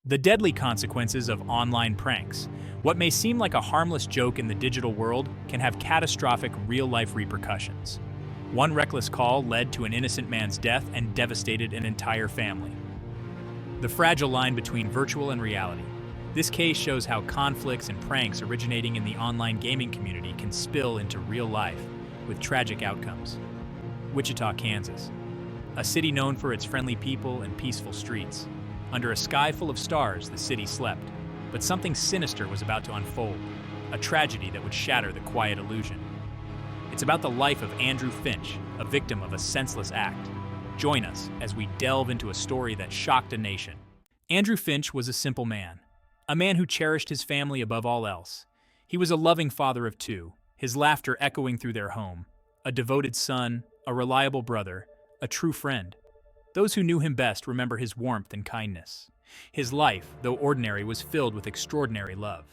The deadly consequences of online pranks. What may seem like a harmless joke in the digital world can have catastrophic real-life repercussions. One reckless call led to an innocent man's death and devastated an entire family. The fragile line between virtual and reality. This case shows how conflicts and pranks originating in the online gaming community can spill into real life, with tragic outcomes. Wichita, Kansas. A city known for its friendly people and peaceful streets. Under a sky full of stars, the city slept. But something sinister was about to unfold, a tragedy that would shatter the quiet illusion. It's about the life of Andrew Finch, a victim of a senseless act. Join us as we delve into a story that shocked a nation. Andrew Finch was a simple man, a man who cherished his family above all else. He was a loving father of two, his laughter echoing through their home, a devoted son, a reliable brother, a true friend. Those who knew him best remember his warmth and kindness. His life, though ordinary, was filled with extraordinary love.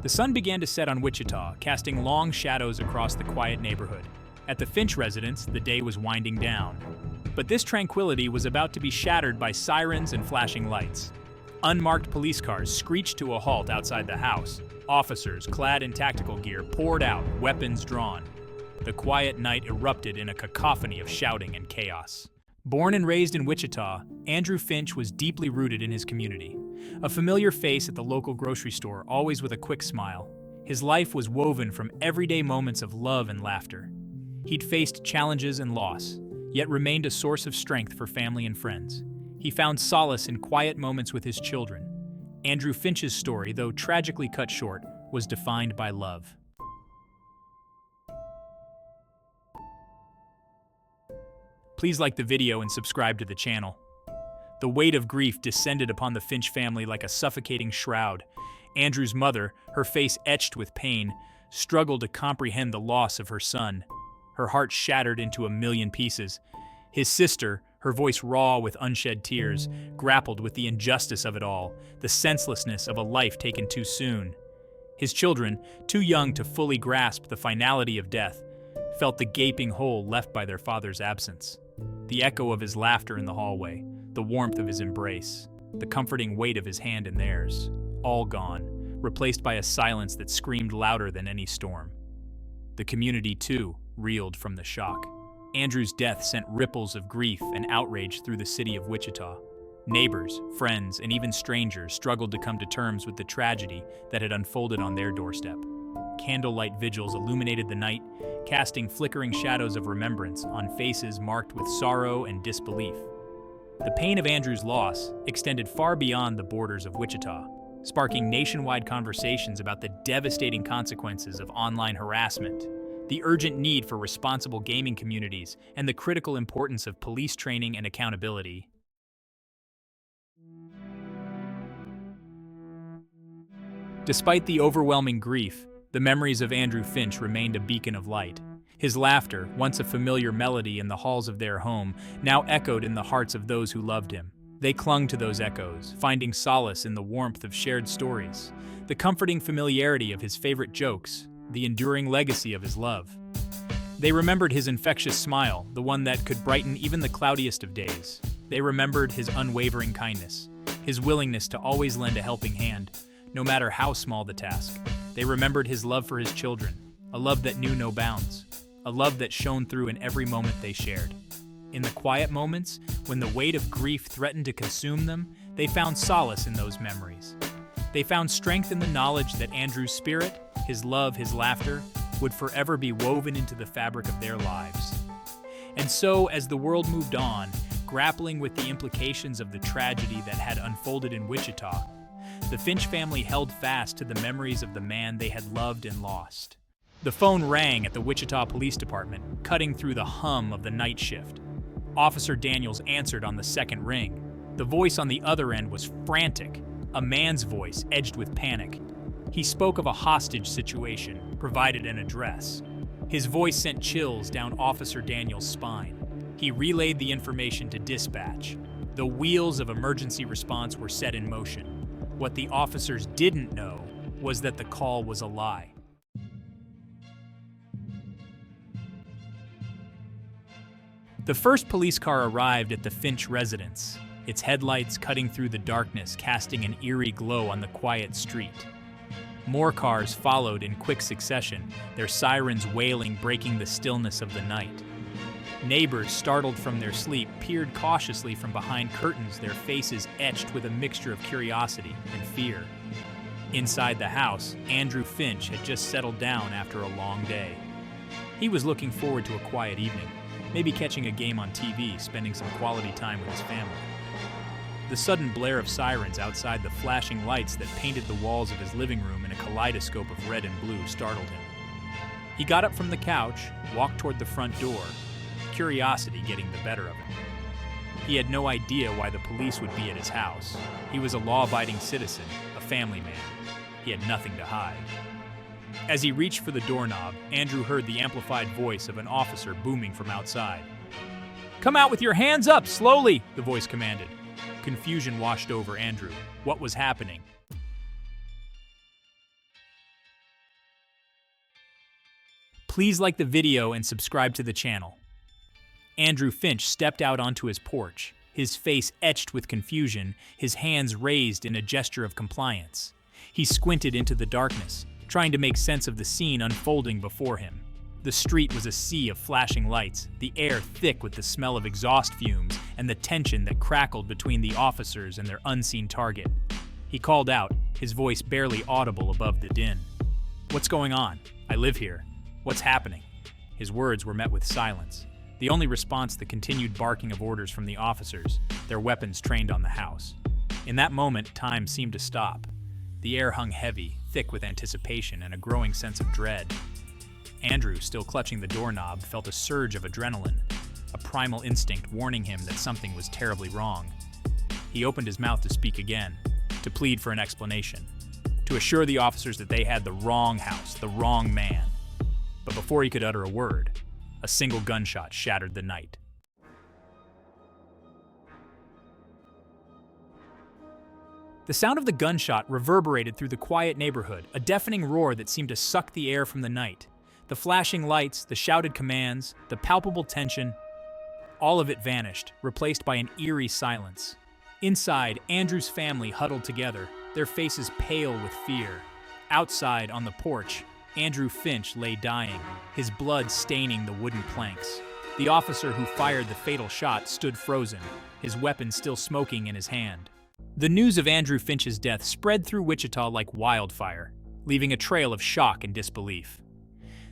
The sun began to set on Wichita, casting long shadows across the quiet neighborhood. At the Finch residence, the day was winding down. But this tranquility was about to be shattered by sirens and flashing lights. Unmarked police cars screeched to a halt outside the house. Officers, clad in tactical gear, poured out, weapons drawn. The quiet night erupted in a cacophony of shouting and chaos. Born and raised in Wichita, Andrew Finch was deeply rooted in his community. A familiar face at the local grocery store, always with a quick smile. His life was woven from everyday moments of love and laughter. He'd faced challenges and loss, yet remained a source of strength for family and friends. He found solace in quiet moments with his children. Andrew Finch's story, though tragically cut short, was defined by love. Please like the video and subscribe to the channel. The weight of grief descended upon the Finch family like a suffocating shroud. Andrew's mother, her face etched with pain, struggled to comprehend the loss of her son. Her heart shattered into a million pieces. His sister, her voice raw with unshed tears, grappled with the injustice of it all, the senselessness of a life taken too soon. His children, too young to fully grasp the finality of death, felt the gaping hole left by their father's absence. The echo of his laughter in the hallway, the warmth of his embrace, the comforting weight of his hand in theirs, all gone, replaced by a silence that screamed louder than any storm. The community, too, reeled from the shock. Andrew's death sent ripples of grief and outrage through the city of Wichita. Neighbors, friends, and even strangers struggled to come to terms with the tragedy that had unfolded on their doorstep. Candlelight vigils illuminated the night, casting flickering shadows of remembrance on faces marked with sorrow and disbelief. The pain of Andrew's loss extended far beyond the borders of Wichita, sparking nationwide conversations about the devastating consequences of online harassment, the urgent need for responsible gaming communities, and the critical importance of police training and accountability. Despite the overwhelming grief, the memories of Andrew Finch remained a beacon of light. His laughter, once a familiar melody in the halls of their home, now echoed in the hearts of those who loved him. They clung to those echoes, finding solace in the warmth of shared stories, the comforting familiarity of his favorite jokes, the enduring legacy of his love. They remembered his infectious smile, the one that could brighten even the cloudiest of days. They remembered his unwavering kindness, his willingness to always lend a helping hand, no matter how small the task. They remembered his love for his children, a love that knew no bounds, a love that shone through in every moment they shared. In the quiet moments, when the weight of grief threatened to consume them, they found solace in those memories. They found strength in the knowledge that Andrew's spirit, his love, his laughter, would forever be woven into the fabric of their lives. And so, as the world moved on, grappling with the implications of the tragedy that had unfolded in Wichita, the Finch family held fast to the memories of the man they had loved and lost. The phone rang at the Wichita Police Department, cutting through the hum of the night shift. Officer Daniels answered on the second ring. The voice on the other end was frantic, a man's voice edged with panic. He spoke of a hostage situation, provided an address. His voice sent chills down Officer Daniels' spine. He relayed the information to dispatch. The wheels of emergency response were set in motion. What the officers didn't know was that the call was a lie. The first police car arrived at the Finch residence, its headlights cutting through the darkness, casting an eerie glow on the quiet street. More cars followed in quick succession, their sirens wailing, breaking the stillness of the night. Neighbors, startled from their sleep, peered cautiously from behind curtains, their faces etched with a mixture of curiosity and fear. Inside the house, Andrew Finch had just settled down after a long day. He was looking forward to a quiet evening, maybe catching a game on TV, spending some quality time with his family. The sudden blare of sirens outside the flashing lights that painted the walls of his living room in a kaleidoscope of red and blue startled him. He got up from the couch, walked toward the front door, curiosity getting the better of him. He had no idea why the police would be at his house. He was a law-abiding citizen, a family man. He had nothing to hide. As he reached for the doorknob, Andrew heard the amplified voice of an officer booming from outside. "Come out with your hands up, slowly!" the voice commanded. Confusion washed over Andrew. What was happening? Please like the video and subscribe to the channel. Andrew Finch stepped out onto his porch, his face etched with confusion, his hands raised in a gesture of compliance. He squinted into the darkness, trying to make sense of the scene unfolding before him. The street was a sea of flashing lights, the air thick with the smell of exhaust fumes and the tension that crackled between the officers and their unseen target. He called out, his voice barely audible above the din. "What's going on? I live here. What's happening?" His words were met with silence. The only response the continued barking of orders from the officers, their weapons trained on the house. In that moment, time seemed to stop. The air hung heavy, thick with anticipation and a growing sense of dread. Andrew, still clutching the doorknob, felt a surge of adrenaline, a primal instinct warning him that something was terribly wrong. He opened his mouth to speak again, to plead for an explanation, to assure the officers that they had the wrong house, the wrong man. But before he could utter a word, a single gunshot shattered the night. The sound of the gunshot reverberated through the quiet neighborhood, a deafening roar that seemed to suck the air from the night. The flashing lights, the shouted commands, the palpable tension, all of it vanished, replaced by an eerie silence. Inside, Andrew's family huddled together, their faces pale with fear. Outside, on the porch, Andrew Finch lay dying, his blood staining the wooden planks. The officer who fired the fatal shot stood frozen, his weapon still smoking in his hand. The news of Andrew Finch's death spread through Wichita like wildfire, leaving a trail of shock and disbelief.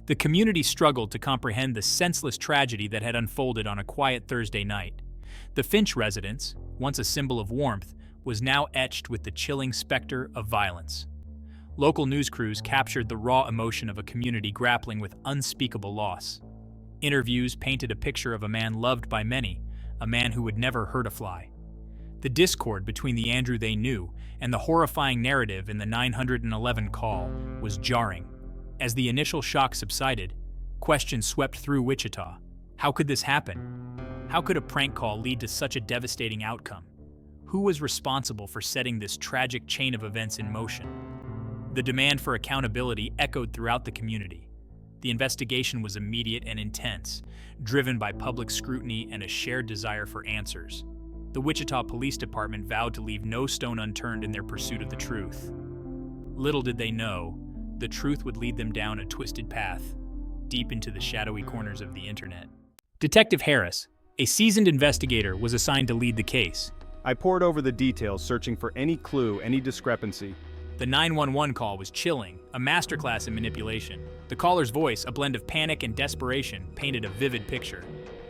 The community struggled to comprehend the senseless tragedy that had unfolded on a quiet Thursday night. The Finch residence, once a symbol of warmth, was now etched with the chilling specter of violence. Local news crews captured the raw emotion of a community grappling with unspeakable loss. Interviews painted a picture of a man loved by many, a man who would never hurt a fly. The discord between the Andrew they knew and the horrifying narrative in the 911 call was jarring. As the initial shock subsided, questions swept through Wichita. How could this happen? How could a prank call lead to such a devastating outcome? Who was responsible for setting this tragic chain of events in motion? The demand for accountability echoed throughout the community. The investigation was immediate and intense, driven by public scrutiny and a shared desire for answers. The Wichita Police Department vowed to leave no stone unturned in their pursuit of the truth. Little did they know, the truth would lead them down a twisted path, deep into the shadowy corners of the internet. Detective Harris, a seasoned investigator, was assigned to lead the case. I pored over the details, searching for any clue, any discrepancy. The 911 call was chilling, a masterclass in manipulation. The caller's voice, a blend of panic and desperation, painted a vivid picture.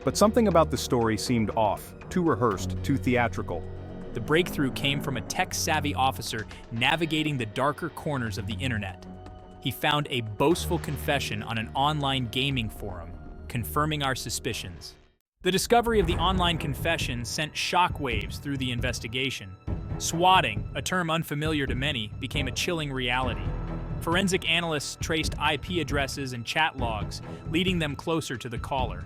But something about the story seemed off, too rehearsed, too theatrical. The breakthrough came from a tech-savvy officer navigating the darker corners of the internet. He found a boastful confession on an online gaming forum, confirming our suspicions. The discovery of the online confession sent shockwaves through the investigation. Swatting, a term unfamiliar to many, became a chilling reality. Forensic analysts traced IP addresses and chat logs, leading them closer to the caller.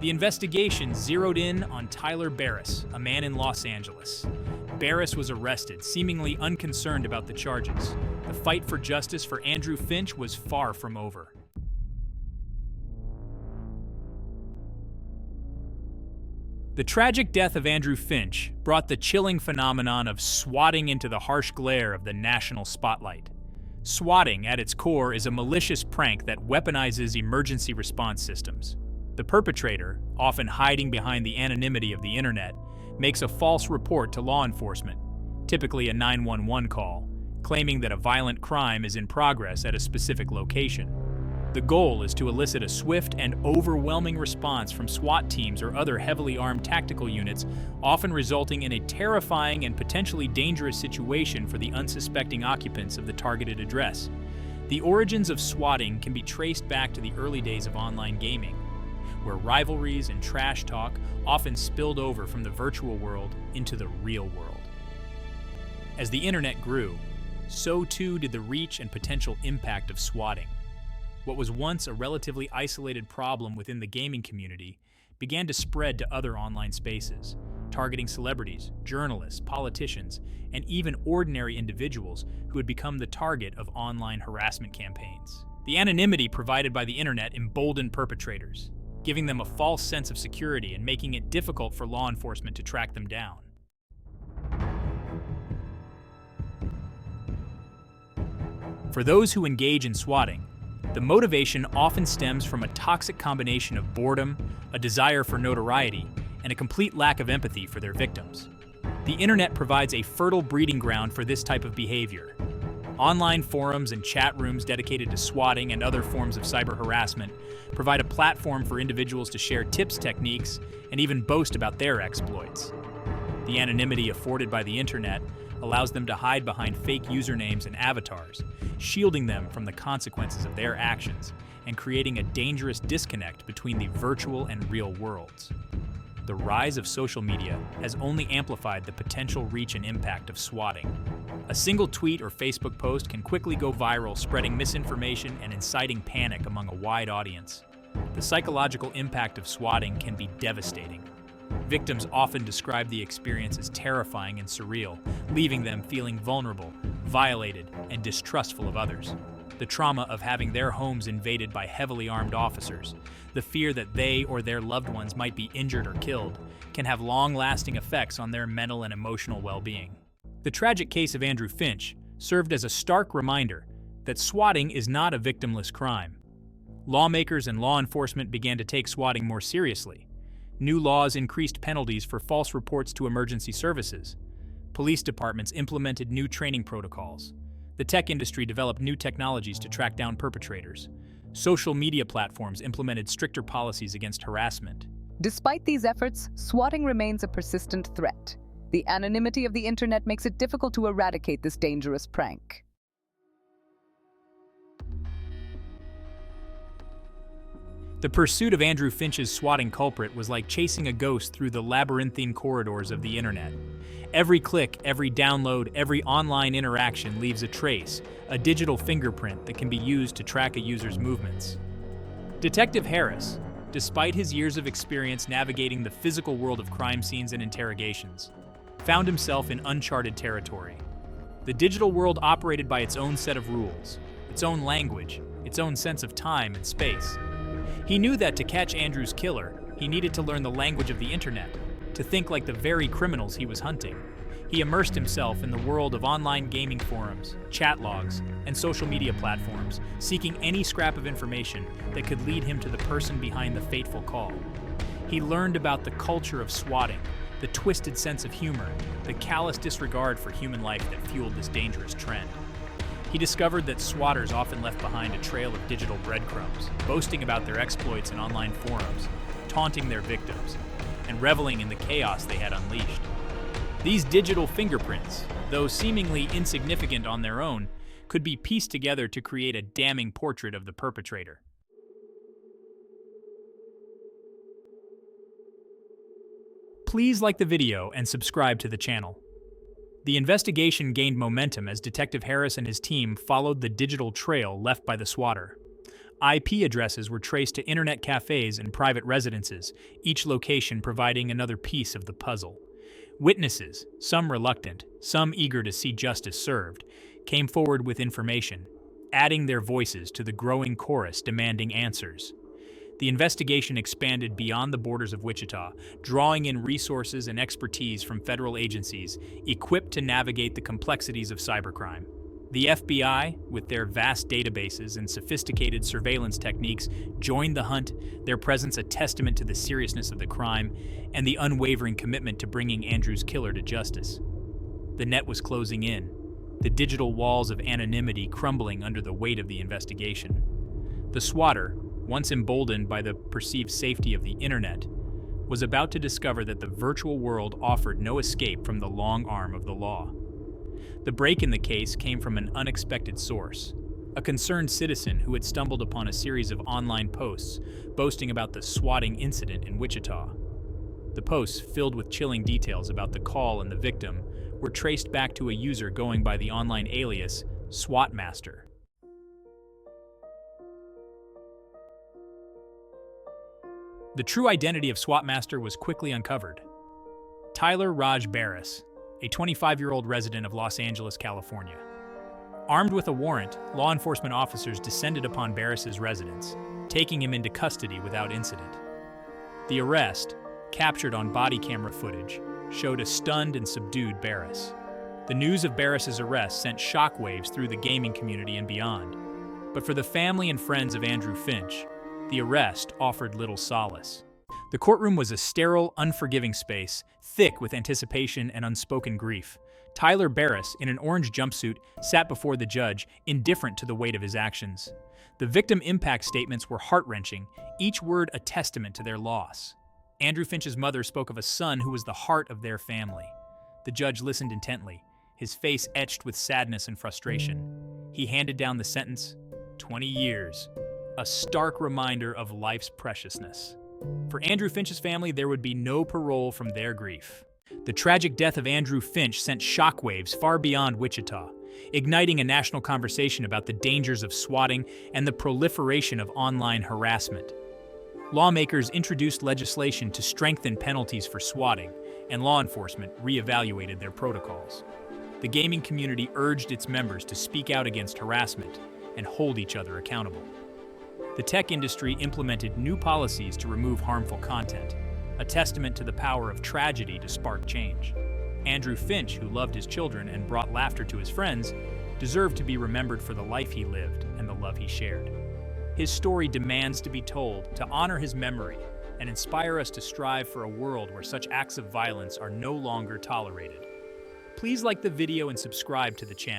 The investigation zeroed in on Tyler Barris, a man in Los Angeles. Barris was arrested, seemingly unconcerned about the charges. The fight for justice for Andrew Finch was far from over. The tragic death of Andrew Finch brought the chilling phenomenon of swatting into the harsh glare of the national spotlight. Swatting, at its core, is a malicious prank that weaponizes emergency response systems. The perpetrator, often hiding behind the anonymity of the internet, makes a false report to law enforcement, typically a 911 call, claiming that a violent crime is in progress at a specific location. The goal is to elicit a swift and overwhelming response from SWAT teams or other heavily armed tactical units, often resulting in a terrifying and potentially dangerous situation for the unsuspecting occupants of the targeted address. The origins of swatting can be traced back to the early days of online gaming, where rivalries and trash talk often spilled over from the virtual world into the real world. As the internet grew, so too did the reach and potential impact of swatting. What was once a relatively isolated problem within the gaming community began to spread to other online spaces, targeting celebrities, journalists, politicians, and even ordinary individuals who had become the target of online harassment campaigns. The anonymity provided by the internet emboldened perpetrators, giving them a false sense of security and making it difficult for law enforcement to track them down. For those who engage in swatting, the motivation often stems from a toxic combination of boredom, a desire for notoriety, and a complete lack of empathy for their victims. The internet provides a fertile breeding ground for this type of behavior. Online forums and chat rooms dedicated to swatting and other forms of cyber harassment provide a platform for individuals to share tips, techniques, and even boast about their exploits. The anonymity afforded by the internet allows them to hide behind fake usernames and avatars, shielding them from the consequences of their actions and creating a dangerous disconnect between the virtual and real worlds. The rise of social media has only amplified the potential reach and impact of swatting. A single tweet or Facebook post can quickly go viral, spreading misinformation and inciting panic among a wide audience. The psychological impact of swatting can be devastating. Victims often describe the experience as terrifying and surreal, leaving them feeling vulnerable, violated, and distrustful of others. The trauma of having their homes invaded by heavily armed officers, the fear that they or their loved ones might be injured or killed, can have long-lasting effects on their mental and emotional well-being. The tragic case of Andrew Finch served as a stark reminder that swatting is not a victimless crime. Lawmakers and law enforcement began to take swatting more seriously. New laws increased penalties for false reports to emergency services. Police departments implemented new training protocols. The tech industry developed new technologies to track down perpetrators. Social media platforms implemented stricter policies against harassment. Despite these efforts, swatting remains a persistent threat. The anonymity of the internet makes it difficult to eradicate this dangerous prank. The pursuit of Andrew Finch's swatting culprit was like chasing a ghost through the labyrinthine corridors of the internet. Every click, every download, every online interaction leaves a trace, a digital fingerprint that can be used to track a user's movements. Detective Harris, despite his years of experience navigating the physical world of crime scenes and interrogations, found himself in uncharted territory. The digital world operated by its own set of rules, its own language, its own sense of time and space. He knew that to catch Andrew's killer, he needed to learn the language of the internet, to think like the very criminals he was hunting. He immersed himself in the world of online gaming forums, chat logs, and social media platforms, seeking any scrap of information that could lead him to the person behind the fateful call. He learned about the culture of swatting, the twisted sense of humor, the callous disregard for human life that fueled this dangerous trend. He discovered that swatters often left behind a trail of digital breadcrumbs, boasting about their exploits in online forums, taunting their victims, and reveling in the chaos they had unleashed. These digital fingerprints, though seemingly insignificant on their own, could be pieced together to create a damning portrait of the perpetrator. Please like the video and subscribe to the channel. The investigation gained momentum as Detective Harris and his team followed the digital trail left by the swatter. IP addresses were traced to internet cafes and private residences, each location providing another piece of the puzzle. Witnesses, some reluctant, some eager to see justice served, came forward with information, adding their voices to the growing chorus demanding answers. The investigation expanded beyond the borders of Wichita, drawing in resources and expertise from federal agencies equipped to navigate the complexities of cybercrime. The FBI, with their vast databases and sophisticated surveillance techniques, joined the hunt, their presence a testament to the seriousness of the crime and the unwavering commitment to bringing Andrew's killer to justice. The net was closing in, the digital walls of anonymity crumbling under the weight of the investigation. The swatter, once emboldened by the perceived safety of the internet, was about to discover that the virtual world offered no escape from the long arm of the law. The break in the case came from an unexpected source, a concerned citizen who had stumbled upon a series of online posts boasting about the swatting incident in Wichita. The posts, filled with chilling details about the call and the victim, were traced back to a user going by the online alias SWATmaster. The true identity of SWATmaster was quickly uncovered. Tyler Raj Barris, a 25-year-old resident of Los Angeles, California. Armed with a warrant, law enforcement officers descended upon Barris's residence, taking him into custody without incident. The arrest, captured on body camera footage, showed a stunned and subdued Barris. The news of Barris's arrest sent shockwaves through the gaming community and beyond. But for the family and friends of Andrew Finch, the arrest offered little solace. The courtroom was a sterile, unforgiving space, thick with anticipation and unspoken grief. Tyler Barris, in an orange jumpsuit, sat before the judge, indifferent to the weight of his actions. The victim impact statements were heart-wrenching, each word a testament to their loss. Andrew Finch's mother spoke of a son who was the heart of their family. The judge listened intently, his face etched with sadness and frustration. He handed down the sentence, 20 years, a stark reminder of life's preciousness. For Andrew Finch's family, there would be no parole from their grief. The tragic death of Andrew Finch sent shockwaves far beyond Wichita, igniting a national conversation about the dangers of swatting and the proliferation of online harassment. Lawmakers introduced legislation to strengthen penalties for swatting, and law enforcement reevaluated their protocols. The gaming community urged its members to speak out against harassment and hold each other accountable. The tech industry implemented new policies to remove harmful content, a testament to the power of tragedy to spark change. Andrew Finch, who loved his children and brought laughter to his friends, deserved to be remembered for the life he lived and the love he shared. His story demands to be told, to honor his memory, and inspire us to strive for a world where such acts of violence are no longer tolerated. Please like the video and subscribe to the channel.